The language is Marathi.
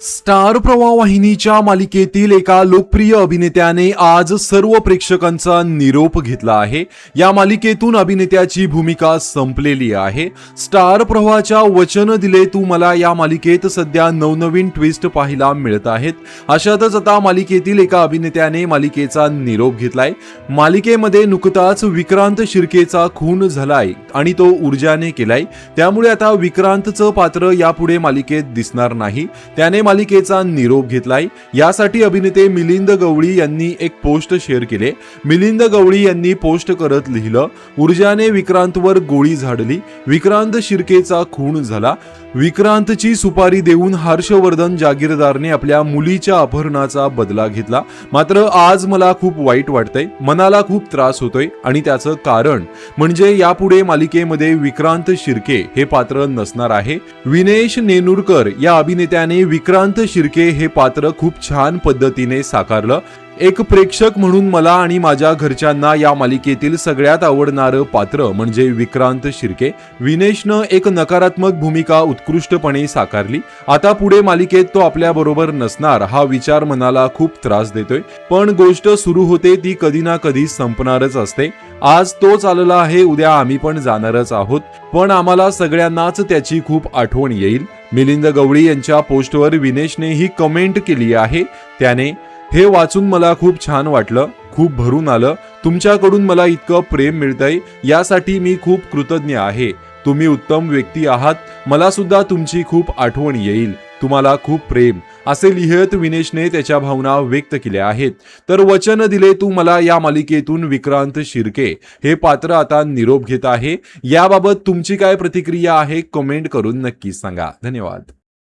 स्टार प्रवाह वाहिनीच्या मालिकेतील एका लोकप्रिय अभिनेत्याने आज सर्व प्रेक्षकांचा निरोप घेतला आहे। या मालिकेतून अभिनेत्याची भूमिका संपलेली आहे। स्टार प्रवाहाच्या वचन दिले तू मला या मालिकेत सध्या नवनवीन ट्विस्ट पाहायला मिळत आहेत। अशातच आता मालिकेतील एका अभिनेत्याने मालिकेचा निरोप घेतलाय। मालिकेमध्ये नुकताच विक्रांत शिर्केचा खून झालाय आणि तो ऊर्जाने केलाय, त्यामुळे आता विक्रांतचं पात्र यापुढे मालिकेत दिसणार नाही। त्याने मालिकेचा निरोप घेतलाय। यासाठी अभिनेते मिलिंद गवळी यांनी एक पोस्ट शेअर केले। मिलिंद गवळी यांनी पोस्ट करत लिहिलं, ऊर्जाने विक्रांतवर गोळी झाडली, विक्रांत शिर्केचा खून झाला। विक्रांतची सुपारी देऊन हर्षवर्धन जागीरदारने आपल्या मुलीच्या अपहरणाचा बदला घेतला। मात्र आज मला खूप वाईट वाटतंय, मनाला खूप त्रास होतोय आणि त्याचं कारण म्हणजे यापुढे मालिकेमध्ये विक्रांत शिर्के हे पात्र नसणार आहे। विनेश नेनुरकर या अभिनेत्याने विक्रांत शिर्के हे पात्र खूप छान पद्धतीने साकारलं। एक प्रेक्षक म्हणून मला आणि माझ्या घरच्यांना या मालिकेतील सगळ्यात आवडणारं पात्र म्हणजे विक्रांत शिर्के। विनेशनं एक नकारात्मक भूमिका उत्कृष्टपणे साकारली। आता पुढे मालिकेत तो आपल्या बरोबर नसणार हा विचार मनाला खूप त्रास देतोय, पण गोष्ट सुरू होते ती कधी ना कधी संपणारच असते। आज तो चालला आहे, उद्या आम्ही पण जाणारच आहोत, पण आम्हाला सगळ्यांनाच त्याची खूप आठवण येईल। मिलिंद गवळी यांच्या पोस्टवर विनेशने ही कमेंट केली आहे। त्याने हे वाचून मला खूप छान वाटलं, खूप भरून आलं। तुमच्याकडून मला इतकं प्रेम मिळतंय यासाठी मी खूप कृतज्ञ आहे। तुम्ही उत्तम व्यक्ती आहात, मला सुद्धा तुमची खूप आठवण येईल, तुम्हाला खूप प्रेम, असे लिहित विनेशने त्याच्या भावना व्यक्त केल्या आहेत। तर वचन दिले तू मला या मालिकेतून विक्रांत शिर्के हे पात्र आता निरोप घेत आहे। याबाबत तुमची काय प्रतिक्रिया आहे कमेंट करून नक्की सांगा। धन्यवाद।